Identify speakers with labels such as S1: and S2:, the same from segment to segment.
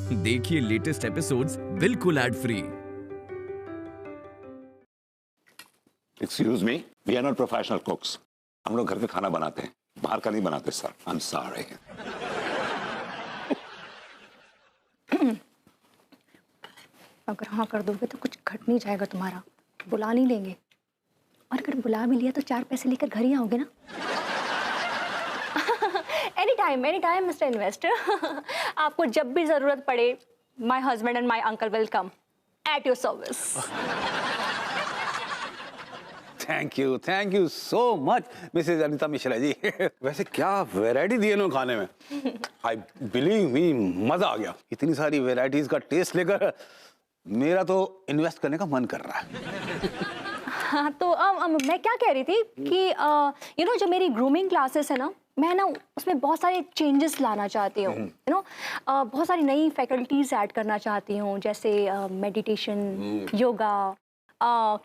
S1: देखिए latest episodes बिल्कुल ad free.
S2: Excuse me, we are not professional cooks. हम लोग घर का खाना बनाते हैं, बाहर का नहीं बनाते सर। I am sorry.
S3: अगर हाँ कर दोगे तो कुछ घट नहीं जाएगा तुम्हारा, बुला नहीं लेंगे। और अगर बुला भी लिया तो 4 पैसे लेकर घर ही आओगे ना। Any time mister investor. आपको जब भी जरूरत पड़े, my husband and my uncle will come at your service.
S4: Thank you so much Mrs Anita Mishra ji. वैसे क्या वैरायटी दी है ना खाने में। आई बिलीव मी, मजा आ गया। इतनी सारी वैरायटीज का टेस्ट लेकर मेरा तो इन्वेस्ट करने का मन कर रहा है।
S3: हाँ तो मैं क्या कह रही थी कि जो मेरी ग्रूमिंग क्लासेस है ना, मैं ना उसमें बहुत सारे चेंजेस लाना चाहती हूँ। बहुत सारी नई फैकल्टीज ऐड करना चाहती हूँ, जैसे meditation, yoga,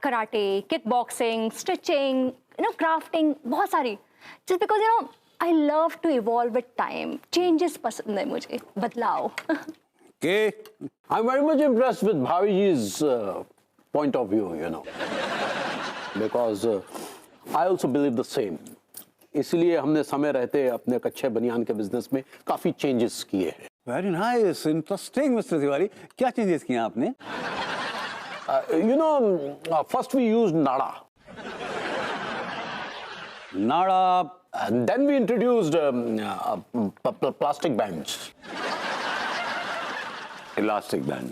S3: karate, kickboxing, stitching, crafting, बहुत सारी। Just because I love to evolve with time. Changes पसंद है मुझे, बदलाव।
S5: Okay, I'm very much impressed with Bhaviji's point of view, because I also believe the same. इसलिए हमने समय रहते अपने कच्चे बनियान के बिजनेस में काफी चेंजेस किए हैं।
S4: Very nice, interesting mister Tiwari. क्या चेंजेस किए आपने?
S5: First we used nada.
S4: नाड़ा।
S5: And then we introduced plastic bands.
S2: Elastic band.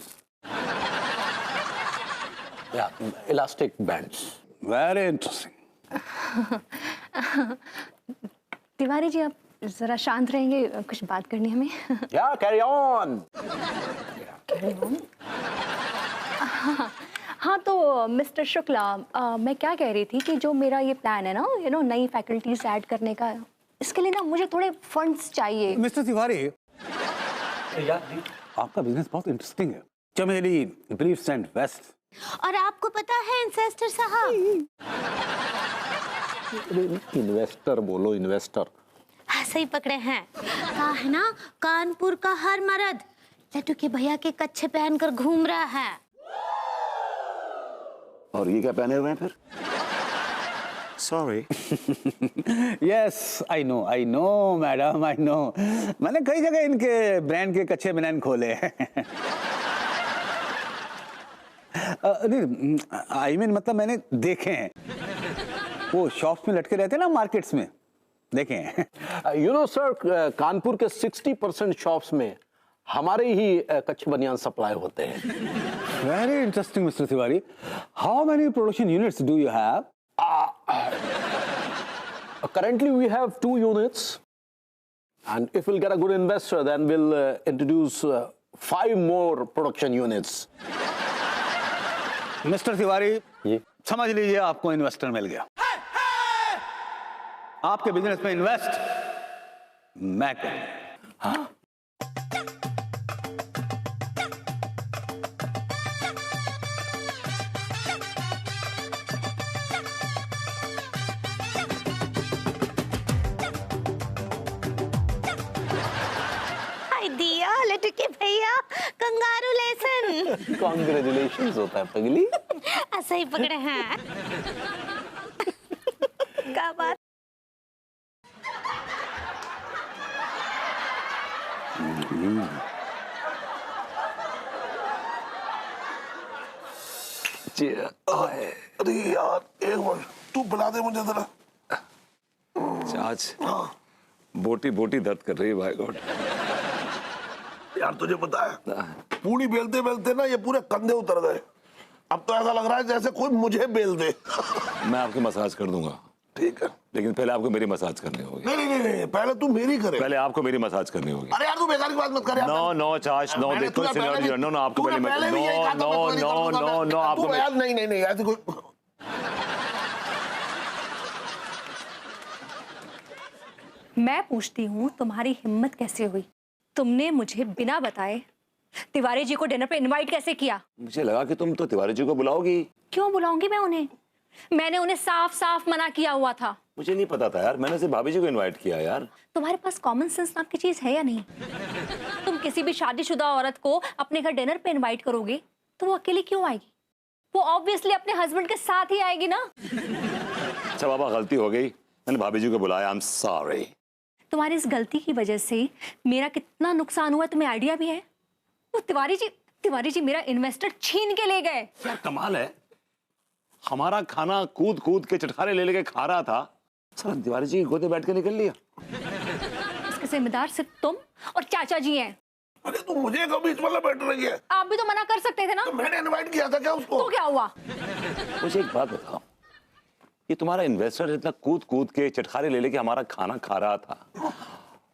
S5: Yeah, elastic bands.
S4: Very interesting.
S3: Tiwari ji, आप जरा शांत रहेंगे, कुछ बात करनी है हमें।
S5: Yeah, carry on.
S3: हाँ तो मिस्टर शुक्ला, मैं क्या कह रही थी कि जो मेरा ये प्लान है ना, नई फैकल्टीज ऐड करने का, इसके लिए ना मुझे थोड़े फंड्स चाहिए।
S4: मिस्टर तिवारी, आपका बिजनेस बहुत इंटरेस्टिंग है। चमेली, ब्रीफ्स एंड वेस्ट।
S6: और आपको पता है इन्वेस्टर साहब,
S5: इन्वेस्टर बोलो, इन्वेस्टर।
S6: ऐसे ही पकड़े हैं। कहा है ना, कानपुर का हर मर्द लड्डू के भैया के कच्छे पहनकर घूम रहा है।
S2: और ये क्या पहने हुए हैं फिर? Sorry.
S4: Yes, I know madam, I know. मैंने कई जगह इनके ब्रांड के कच्चे बनान खोले हैं। आई मीन मतलब मैंने देखे हैं, वो शॉप्स में लटके रहते हैं ना मार्केट्स में, देखे हैं।
S5: सर, कानपुर के 60% शॉप्स में हमारे ही कच्चे बनियान सप्लाई होते हैं।
S4: Very interesting mister Tiwari. How many production units do you have?
S5: Currently we have 2 units, and if we'll get a good investor, then we'll introduce 5 more production units.
S4: Mister Tiwari,
S5: ये
S4: समझ लीजिए आपको इन्वेस्टर मिल गया। आपके बिजनेस में invest मैं करूं। हाँ?
S6: दिया लड्डू के भैया, कंग्रेचुलेशन।
S5: Congratulations होता है पगली।
S6: ऐसे ही पकड़े हैं। क्या बात।
S7: अरे यार, एक बार तू बुला दे मुझे जरा।
S2: आज बोटी बोटी दर्द कर रही है भाई गॉड।
S7: यार तुझे पता है, पूरी बेलते बेलते ना ये पूरे कंधे उतर गए। अब तो ऐसा लग रहा है जैसे कोई मुझे बेल दे।
S2: मैं आपकी मसाज कर दूंगा।
S7: ठीक है,
S2: लेकिन पहले आपको मेरी मसाज करनी होगी।
S7: नहीं, पहले तू मेरी करे।
S2: पहले आपको मेरी मसाज करनी होगी।
S7: अरे यार तू बेकार की बात मत कर यार।
S2: नो चाच, नो देखो सिनेरियो, नो आपको पहले
S7: नो आपको यार, नहीं ऐसे कोई।
S3: मैं पूछती हूँ, तुम्हारी हिम्मत कैसे हुई? तुमने मुझे बिना बताए तिवारी जी को डिनर पे इनवाइट कैसे किया?
S2: मुझे लगा कि तुम तो तिवारी जी को बुलाओगी।
S3: क्यों बुलाऊंगी मैं उन्हें? मैंने उन्हें साफ साफ मना किया हुआ था।
S2: मुझे नहीं पता था यार, मैंने सिर्फ भाभी जी को इनवाइट किया यार।
S3: तुम्हारे पास कॉमन सेंस नाम की चीज है या नहीं? तुम किसी भी शादीशुदा औरत को अपने घर डिनर पे इनवाइट करोगे तो वो अकेली क्यों आएगी? वो ऑब्वियसली अपने हस्बैंड के साथ ही आएगी ना।
S2: अच्छा बाबा, गलती हो गई, मैंने भाभी जी को बुलाया, आई एम सॉरी।
S3: तुम्हारी इस गलती की वजह से मेरा कितना नुकसान हुआ तुम्हें आइडिया भी है? वो तिवारी जी मेरा इन्वेस्टर छीन के ले गए।
S2: क्या कमाल है, हमारा खाना कूद कूद के चटखारे ले लेके खा रहा था, साला तिवारी जी की गोदे बैठ के निकल लिया।
S3: इसके जिम्मेदार सिर्फ तुम और चाचा जी हैं।
S7: अरे तू मुझे कभी इस मतलब बैठ रही है?
S3: आप भी तो मना कर सकते थे ना।
S7: तो मैंने इनवाइट किया था क्या उसको?
S3: तो क्या हुआ?
S2: मुझे एक बात बताओ, ये तुम्हारा इन्वेस्टर इतना कूद कूद के चटखारे ले लेके हमारा खाना खा रहा था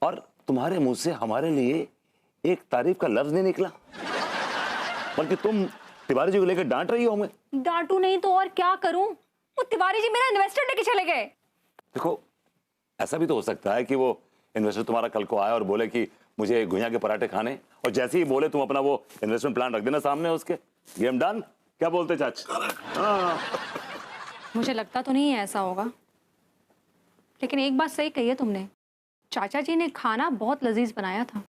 S2: और तुम्हारे मुंह से हमारे लिए एक तारीफ का लफ्ज नहीं निकला, बल्कि तुम तिवारी जी को लेकर डांट रही हो हमें।
S3: डांटू नहीं तो और क्या करूं? वो तिवारी जी मेरा इन्वेस्टर लेके चले गए।
S2: देखो, ऐसा भी तो हो सकता है कि वो इन्वेस्टर तुम्हारा कल को आया और बोले कि मुझे घुइयां के पराठे खाने, और जैसे ही बोले तुम अपना वो इन्वेस्टमेंट प्लान रख देना सामने उसके, गेम डन। क्या बोलते चाच? हाँ।
S3: मुझे लगता तो नहीं है ऐसा होगा, लेकिन एक बात सही कही है तुमने, चाचा जी ने खाना बहुत लजीज बनाया था।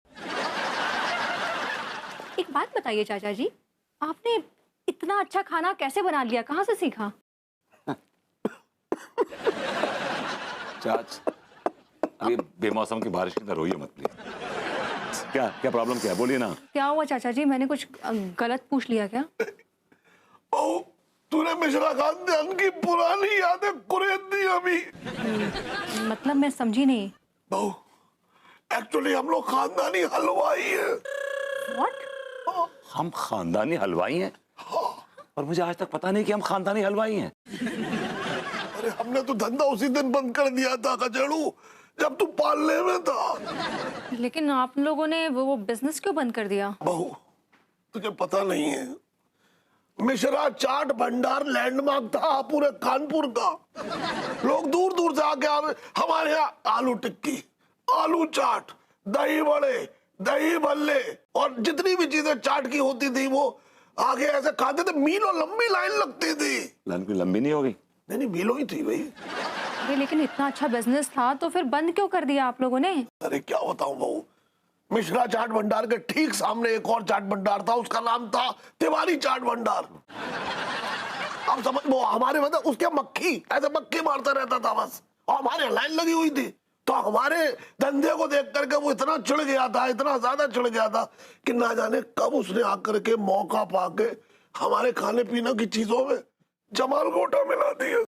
S3: एक बात बताइए चाचा जी, आपने इतना अच्छा खाना कैसे बना लिया? कहाँ से सीखा?
S2: चाच, अभी बेमौसम की बारिश की तरह रोइए मत प्लीज। क्या क्या प्रॉब्लम क्या है, बोलिए ना।
S3: क्या हुआ चाचा जी, मैंने कुछ गलत पूछ लिया क्या?
S7: ओ, तूने मिश्रा खानदान की पुरानी यादें कुरेद दी अभी।
S3: मतलब मैं समझी नहीं।
S7: बहू, एक्चुअली हम लोग खानदानी हलवाई हैं।
S3: What?
S2: हम खानदानी हलवाई हैं? और मुझे आज तक पता नहीं कि हम खानदानी हलवाई हैं।
S7: अरे हमने तो धंधा उसी दिन बंद कर दिया था कचड़ू, जब तू पालने में था।
S3: लेकिन आप लोगों ने वो बिजनेस क्यों बंद कर दिया?
S7: बहू, तुझे पता नहीं है, मिश्रा चाट भंडार लैंडमार्क था पूरे कानपुर का। लोग दूर दूर से आके हमारे यहाँ आलू टिक्की, आलू चाट, दही बड़े, दही भल्ले और जितनी भी चीजें चाट की होती थी वो आगे ऐसे खाते थे, मीलों लंबी लाइन लगती थी।
S2: लाइन कोई लंबी नहीं होगी?
S7: नहीं, मीलों ही थी भाई।
S3: अरे लेकिन इतना अच्छा बिजनेस था तो फिर बंद क्यों कर दिया आप लोगों ने?
S7: अरे क्या बताऊं बहू, मिश्रा चाट भंडार के ठीक सामने एक और चाट भंडार था, उसका नाम था तिवारी चाट भंडार। अब समझ, वो हमारे मतलब उसके मक्खी ऐसे मक्खी मारता रहता था बस, और हमारे लाइन लगी हुई थी। तो हमारे धंधे को देख करके वो इतना चिढ़ गया था, इतना ज्यादा चिढ़ गया था कि ना जाने कब उसने आकर के मौका पाके हमारे खाने पीने की चीजों में जमाल गोटा मिला दिया।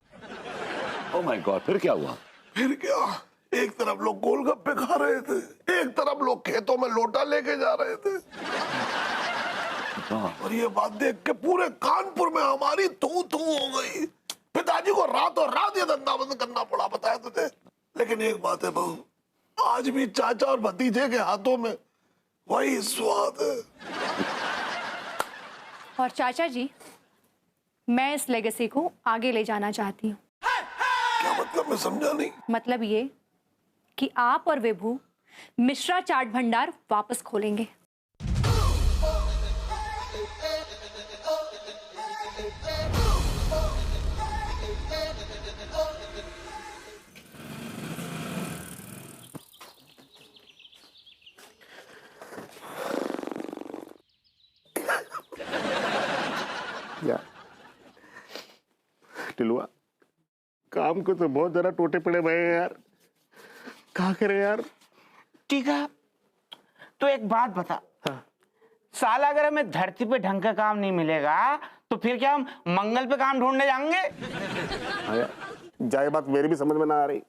S2: ओह माय गॉड, फिर क्या हुआ?
S7: फिर क्या, एक तरफ लोग गोलगप्पे खा रहे थे, एक तरफ लोग खेतों में लोटा लेके जा रहे थे। और ये बात देख के पूरे कानपुर में हमारी तू तू हो गई। पिताजी को रातों रात ये धंधा बंद करना पड़ा, बताया तुझे। लेकिन एक बात है बहू, आज भी चाचा और भतीजे के हाथों में वही स्वाद है।
S3: और चाचा जी, मैं इस लेगेसी को आगे ले जाना चाहती हूँ।
S7: क्या मतलब, मैं समझा नहीं।
S3: मतलब ये कि आप और विभू मिश्रा चाट भंडार वापस खोलेंगे।
S8: या टिलुआ, काम को तो बहुत जरा टोटे पड़े भाई यार, क्या करे यार।
S9: ठीक है, तो एक बात बता। हाँ। साला अगर हमें धरती पे ढंग का काम नहीं मिलेगा तो फिर क्या हम मंगल पे काम ढूंढने जाएंगे?
S8: हाँ, जाए बात मेरी भी समझ में ना आ रही।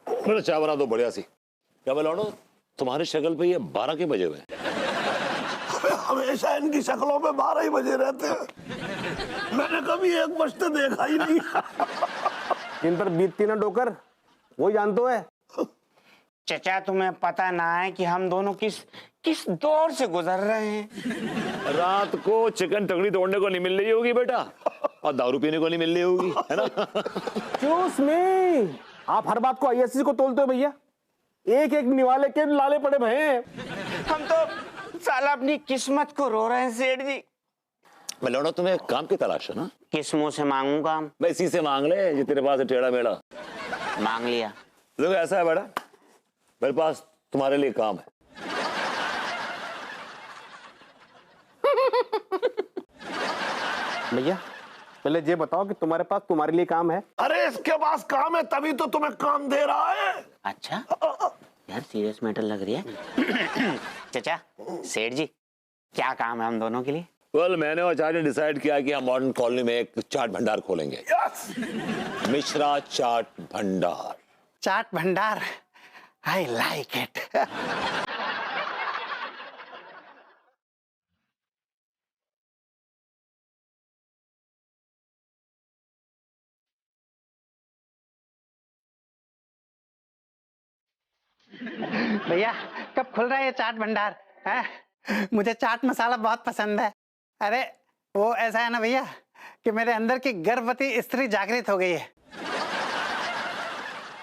S2: मेरा चाय बना दो बढ़िया सी। क्या बोलो, तुम्हारी शक्ल पे ये 12 के बजे हुए?
S7: हमेशा इनकी शक्लों में 12 ही बजे रहते हैं, मैंने कभी एक बजते देखा ही नहीं।
S5: इन पर बीतती ना डोकर, वो जानते है।
S9: चचा, तुम्हें पता ना है कि हम दोनों किस दौर से गुजर रहे हैं।
S2: रात को चिकन टंगड़ी तोड़ने को नहीं मिल रही होगी बेटा, और दारू पीने को नहीं मिल रही होगी, है ना?
S5: चूस में आप हर बात को आईएससी को तोलते हो भैया, एक एक निवाले के लाले पड़े भये।
S9: हम तो साला अपनी किस्मत को रो रहे हैं सेठ जी।
S2: मैं लौटा, तुम्हें काम की तलाश है ना?
S9: किस मुंह से मांगू काम?
S2: मैं इसी से मांग ले जो तेरे पास है, टेढ़ा मेढ़ा।
S9: मांग लिया।
S2: देखो ऐसा है बेटा, मेरे पास तुम्हारे लिए काम है।
S5: भैया पहले ये बताओ कि तुम्हारे पास तुम्हारे लिए काम है?
S7: अरे इसके पास काम है तभी तो तुम्हें काम दे रहा है।
S9: अच्छा यार, सीरियस मैटर लग रही है। चाचा, सेठ जी, क्या काम है हम दोनों के लिए?
S2: वेल, मैंने और चाचा ने डिसाइड किया कि हम मॉडर्न कॉलोनी में एक चाट भंडार खोलेंगे।
S7: यस,
S2: मिश्रा चाट भंडार।
S9: चाट भंडार, आई लाइक इट। भैया कब खुल रहा है ये चाट भंडार? है, मुझे चाट मसाला बहुत पसंद है। अरे वो ऐसा है ना भैया कि मेरे अंदर की गर्भवती स्त्री जागृत हो गई है,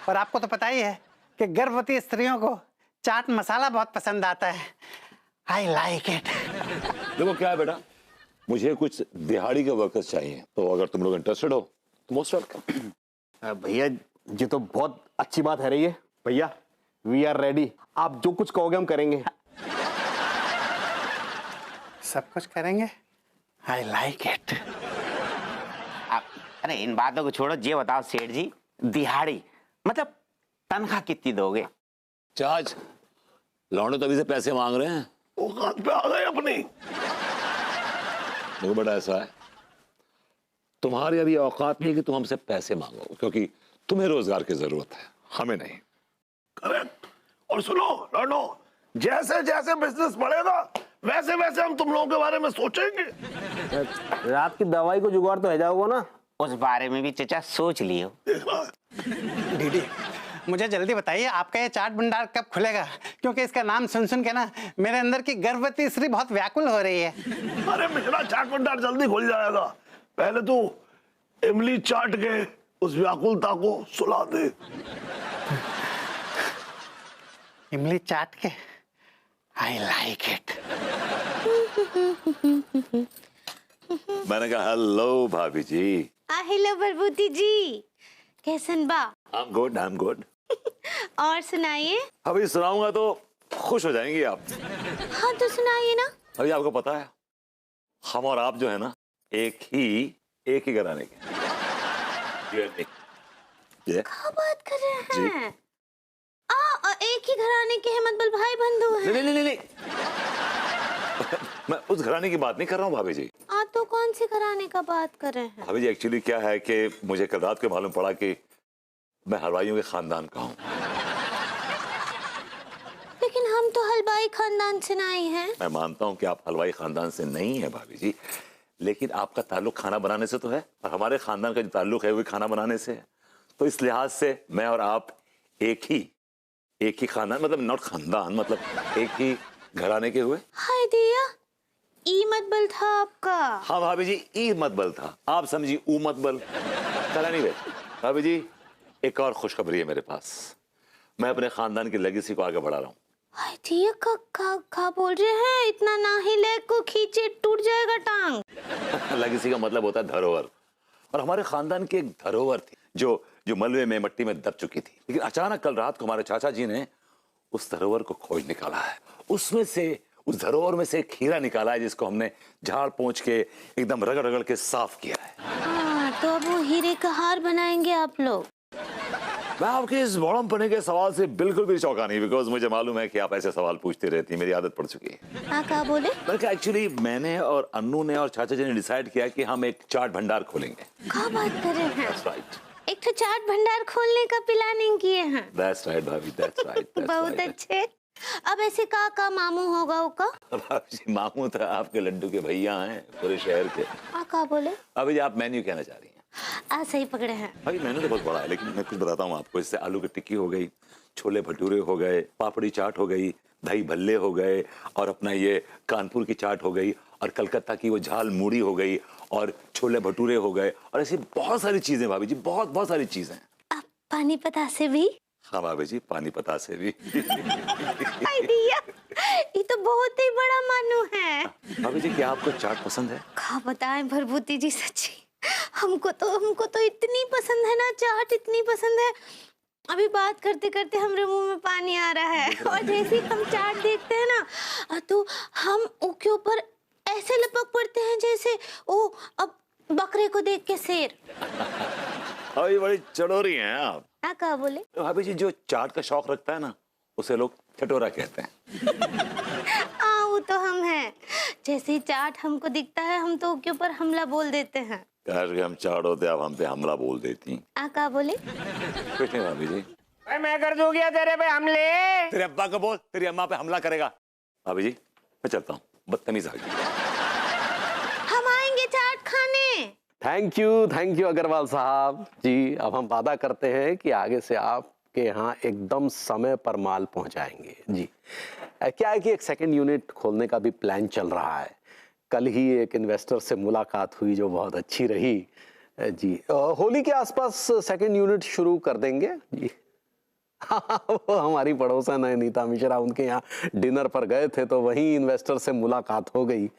S9: और आपको तो पता ही है कि गर्भवती स्त्रियों को चाट मसाला बहुत पसंद आता है। I like it.
S2: देखो क्या है बेटा, मुझे कुछ दिहाड़ी के वर्कर्स चाहिए, तो अगर तुम लोग इंटरेस्टेड हो तो मोस्ट वेलकम।
S5: भैया ये तो बहुत अच्छी बात है रही है। भैया वी आर रेडी, आप जो कुछ कहोगे हम करेंगे।
S9: सब कुछ करेंगे। I like it. अरे इन बातों को छोड़ो, ये बताओ सेठ जी, दिहाड़ी मतलब तनख्वाह कितनी दोगे?
S2: चार्ज लौंडे तो अभी से पैसे मांग रहे हैं।
S7: औकात पे आ गए अपनी।
S2: देखो बेटा ऐसा है, तुम्हारी अभी औकात नहीं कि तुम हमसे पैसे मांगो, क्योंकि तुम्हें रोजगार की जरूरत है, हमें नहीं।
S7: करेक्ट। और सुनो लौंडो, जैसे जैसे बिजनेस बढ़ेगा वैसे वैसे हम तुम लोगों के बारे में सोचेंगे।
S5: रात की दवाई को जुगाड़ तो है जाओगे ना?
S9: उस बारे में भी चचा सोच लियो। दीदी मुझे जल्दी बताइए, आपका ये चाट भंडार कब खुलेगा? क्योंकि इसका नाम सुन सुन के ना मेरे अंदर की गर्भवती स्त्री बहुत व्याकुल हो रही है।
S7: अरे मिश्रा चाट भंडार जल्दी खुल जाएगा, पहले तू इमली चाट के उस व्याकुलता को सुला दे।
S9: इमली चाट के, आई लाइक इट।
S2: मैंने कहा हेलो भाभी जी।
S6: हेलो बलबूती जी, कैसन बा?
S2: I am good.
S6: और सुनाइए।
S2: अभी सुनाऊंगा तो खुश हो जाएंगी आप।
S6: हाँ तो सुनाइए ना।
S2: अभी आपको पता है हम और आप जो है ना एक ही घराने के। ये
S6: क्या बात कर रहे हैं? एक ही घराने के हैं, मतलब भाई बंधु हैं।
S2: नहीं। मैं उस घराने की बात नहीं कर रहा हूँ भाभी जी।
S6: तो कौन सी घराने का बात कर रहे हैं?
S2: भाभी जी एक्चुअली क्या है कि मुझे कल रात को मालूम पड़ा कि मैं हलवाइयों के खानदान का हूँ।
S6: लेकिन हम तो हलवाई खानदान से नहीं हैं।
S2: मैं मानता हूँ कि आप हलवाई खानदान से नहीं है भाभी जी, लेकिन आपका ताल्लुक खाना बनाने से तो है, और हमारे खानदान का जो ताल्लुक है वो खाना बनाने से है। तो इस लिहाज से मैं और आप एक ही खानदान, मतलब नॉट खानदान, मतलब एक ही घराने के हुए।
S6: हाय दिया, ई मतबल था आपका।
S2: हाँ भाभी जी, ई मतबल था, आप समझी ऊ मतबल। चला नहीं वे भाभी जी, एक और खुशखबरी है मेरे पास। मैं अपने खानदान की लेगेसी को आगे बढ़ा रहा हूँ।
S6: हाय दिया, का बोल रहे हैं? इतना ना ही लेग को खींचे टूट जाएगा टांग।
S2: लेगेसी का मतलब होता है धरोहर, और हमारे खानदान की एक धरोहर थी जो मलबे में मिट्टी में दब चुकी थी। लेकिन अचानक कल रात को हमारे चाचा जी ने उस धरोहर को खोज निकाला है। उस धरोहर में से एक हीरा निकाला है, जिसको हमने झाड़ पोंछ के एकदम रगड़ के साफ किया है।
S6: हाँ, तो अब वो हीरे का हार बनाएंगे आप लोग?
S2: मैं आपके इस बड़मपने के सवाल से बिल्कुल भी चौंका नहीं, बिकॉज मुझे मालूम है कि आप ऐसे सवाल पूछती रहती हैं, मेरी आदत पड़ चुकी है।
S6: हाँ, क्या बोले?
S2: बल्कि एक्चुअली मैंने और अन्नू ने और चाचा जी ने डिसाइड किया कि हम एक चाट भंडार खोलेंगे।
S6: क्या बात कर रहे हैं?
S2: That's right.
S6: एक तो चाट भंडार खोलने का प्लानिंग किए हैं।
S2: That's right, भाभी, that's right, that's
S6: बहुत
S2: right.
S6: अच्छे। अब ऐसे का मामू होगा उसका?
S2: भाभी जी, मामू तो आपके लड्डू के भैया हैं पूरे शहर के।
S6: क्या बोले?
S2: अभी आप मेन्यू कहना चाह रही हैं?
S6: सही पकड़े हैं।
S2: भाई मेन्यू तो बहुत बड़ा है, लेकिन मैं कुछ बताता हूँ आपको। इससे आलू की टिक्की हो गई, छोले भटूरे हो गए, पापड़ी चाट हो गई, दही भल्ले हो गए, और अपना ये कानपुर की चाट हो गई, और कलकत्ता की वो झाल मूड़ी हो गई, और छोले भटूरे हो गए, और ऐसी बहुत सारी चीजें भाभी जी, बहुत सारी चीजें।
S6: अब पानी पता से भी?
S2: हाँ भाभी जी, पानी पता से भी।
S6: ये तो बहुत ही बड़ा मानू है।
S2: भाभी जी, क्या आपको चाट पसंद है?
S6: खा क्या बताएं भरभूति जी, सच्ची हमको तो इतनी पसंद है ना चाट, इतनी पसंद है, अभी बात करते करते हमारे मुंह में पानी आ रहा है। और जैसे ही हम चाट देखते हैं ना तो हम उसके ऊपर ऐसे लपक पड़ते हैं जैसे ओ अब बकरे को देख के शेर।
S2: अभी बड़ी चटोरी हैं आप।
S6: क्या बोले?
S2: भाभी जी, जो चाट का शौक रखता है ना उसे लोग चटोरा कहते हैं।
S6: वो तो हम हैं, जैसे ही चाट हमको दिखता है हम तो उसके ऊपर हमला बोल देते हैं।
S2: हम चाट होते आप हम पे हमला बोल देती।
S6: क्या बोले?
S2: कुछ नहीं भाभी जी।
S8: मैं कर दूं क्या तेरे पे हमले?
S2: तेरे अब्बा को बोल, तेरी अम्मा पे हमला करेगा। भाभी जी मैं चलता हूँ, बदतमीज आ गई।
S6: हम आएंगे चाट खाने।
S5: थैंक यू अग्रवाल साहब जी। अब हम वादा करते हैं कि आगे से आपके यहाँ एकदम समय पर माल पहुँचाएंगे जी। क्या है कि एक सेकंड यूनिट खोलने का भी प्लान चल रहा है। कल ही एक इन्वेस्टर से मुलाकात हुई जो बहुत अच्छी रही जी। होली के आसपास सेकंड यूनिट शुरू कर देंगे जी। वो हमारी पड़ोसन है नीता मिश्रा, उनके यहाँ डिनर पर गए थे तो वहीं इन्वेस्टर से मुलाकात हो गई।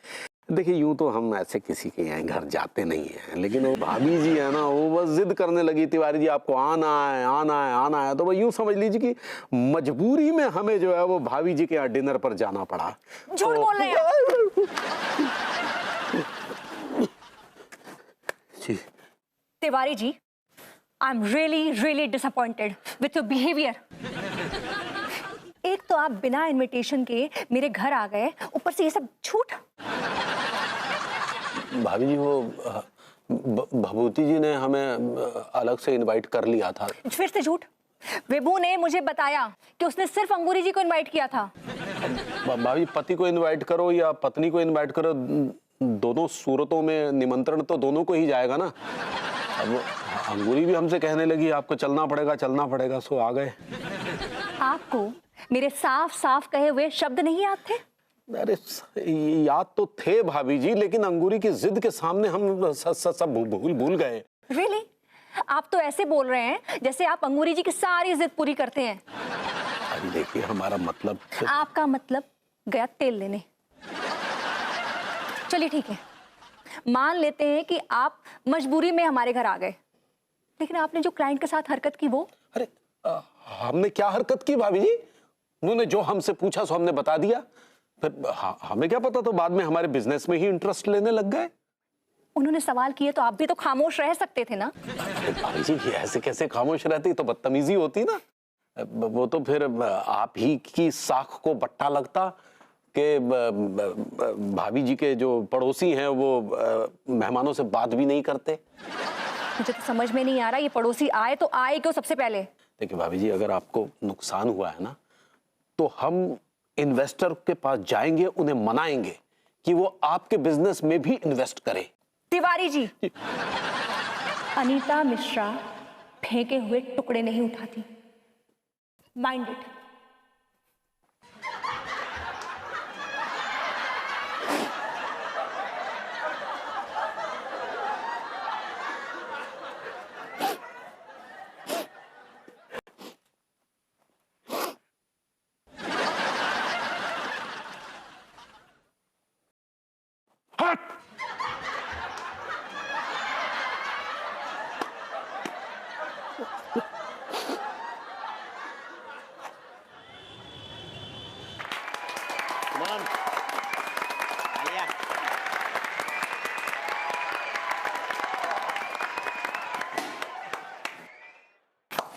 S5: देखिए यूं तो हम ऐसे किसी के यहाँ घर जाते नहीं हैं, लेकिन वो भाभी जी है ना, वो बस जिद करने लगी तिवारी जी आपको आना है आना है आना है, तो वो यूं समझ लीजिए कि मजबूरी में हमें जो है वो भाभी जी के यहाँ डिनर पर जाना पड़ा।
S3: झूठ बोल रहे हैं
S5: जी।
S3: Tiwari ji, I am really disappointed with your behaviour. एक तो आप बिना इनविटेशन के मेरे घर आ गए, ऊपर से ये सब झूठ।
S5: भाभी जी वो भभूति जी ने हमें अलग से इनवाइट कर लिया था।
S3: फिर से झूठ। विभू ने मुझे बताया कि उसने सिर्फ अंगूरी जी को इनवाइट किया था।
S5: भाभी पति को इनवाइट करो या पत्नी को इनवाइट करो, दोनों सूरतों में निमंत्रण तो दोनों को ही जाएगा ना। अब अंगूरी भी हमसे कहने लगी आपको चलना पड़ेगा, सो आ गए।
S3: आपको मेरे साफ साफ कहे हुए शब्द नहीं याद थे?
S5: अरे याद तो थे भाभी जी, लेकिन अंगूरी की जिद के सामने हम सब भूल गए।
S3: Really? आप तो ऐसे बोल रहे हैं जैसे आप अंगूरी जी की सारी जिद पूरी करते हैं।
S5: अरे देखिए हमारा मतलब
S3: आपका मतलब गया तेल लेने। चलिए ठीक है, मान लेते हैं कि आप मजबूरी में हमारे घर आ गए, लेकिन आपने जो क्लाइंट के साथ हरकत की वो।
S5: अरे हमने क्या हरकत की भाभी जी? उन्होंने जो हमसे पूछा सो हमने बता दिया। फिर हमें क्या पता, तो बाद में हमारे बिजनेस में ही इंटरेस्ट लेने लग गए।
S3: उन्होंने सवाल किए तो आप भी तो खामोश रह सकते थे ना।
S5: भाभी जी ऐसे कैसे खामोश रहती, तो बदतमीजी होती ना। वो तो फिर आप ही की साख को बट्टा लगता कि भाभी जी के जो पड़ोसी हैं वो मेहमानों से बात भी नहीं करते।
S3: मुझे तो समझ में नहीं आ रहा, ये पड़ोसी आए तो आए क्यों सबसे पहले?
S5: देखिए भाभी जी, अगर आपको नुकसान हुआ है ना, तो हम इन्वेस्टर के पास जाएंगे, उन्हें मनाएंगे कि वो आपके बिजनेस में भी इन्वेस्ट करें।
S3: तिवारी जी, अनीता मिश्रा फेंके हुए टुकड़े नहीं उठाती। Mind it.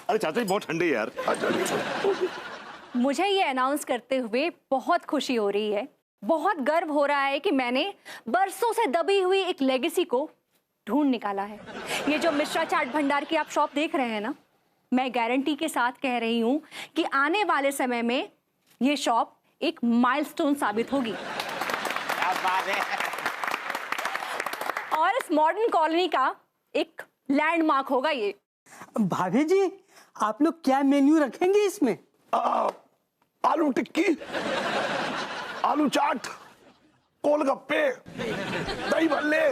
S2: अरे चाचा जी बहुत ठंडी है यार।
S3: मुझे ये अनाउंस करते हुए बहुत खुशी हो रही है, बहुत गर्व हो रहा है कि मैंने बरसों से दबी हुई एक लेगेसी को ढूंढ निकाला है। ये जो मिश्रा चाट भंडार की आप शॉप देख रहे हैं ना, मैं गारंटी के साथ कह रही हूं कि आने वाले समय में ये शॉप एक माइलस्टोन साबित होगी।
S9: क्या बात है।
S3: और इस मॉडर्न कॉलोनी का एक लैंडमार्क होगा ये।
S10: भाभी जी, आप लोग क्या मेन्यू रखेंगे इसमें?
S7: आलू टिक्की, आलू चाट, गोलगप्पे, दही भल्ले,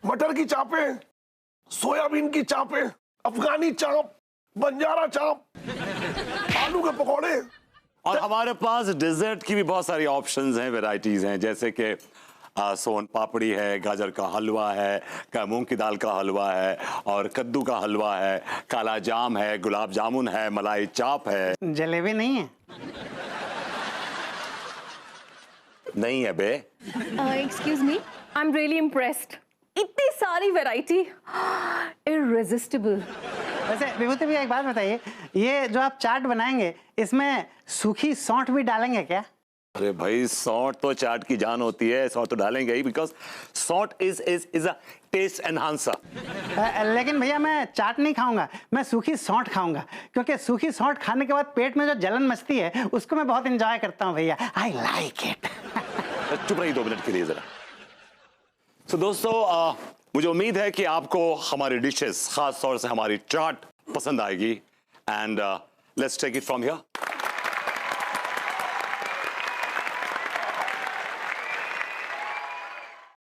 S7: मटर की चापें, सोयाबीन की चापें, अफगानी चाप, बंजारा चाप, आलू के पकौड़े।
S2: और हमारे पास डेजर्ट की भी बहुत सारी ऑप्शंस हैं, वैरायटीज हैं, जैसे कि सोन पापड़ी है, गाजर का हलवा है, मूंग की दाल का हलवा है, और कद्दू का हलवा है, काला जाम है, गुलाब जामुन है, मलाई चाप है।
S9: जलेबी नहीं है?
S2: नहीं है बे।
S3: Excuse me, I am really impressed. इतनी सारी वैरायटी, इररेसिस्टिबल।
S9: वैसे विभूति भैया एक बात बताइए, ये जो आप चाट बनाएंगे इसमें सूखी सौंठ भी डालेंगे क्या?
S2: अरे भाई, सौंठ तो चाट की जान होती है, सौंठ तो डालेंगे ही, बिकॉज सौंठ इज अ टेस्ट एनहांसर।
S9: लेकिन भैया मैं चाट नहीं खाऊंगा, मैं सूखी सौंठ खाऊंगा, क्योंकि सूखी सौंठ खाने के बाद पेट में जो जलन मचती है उसको मैं बहुत एंजॉय करता हूँ भैया। I like it.
S2: चुप रही 2 मिनट के लिए जरा। तो दोस्तों, मुझे उम्मीद है कि आपको हमारी डिशेस, खास तौर से हमारी चाट पसंद आएगी, and let's take it from here.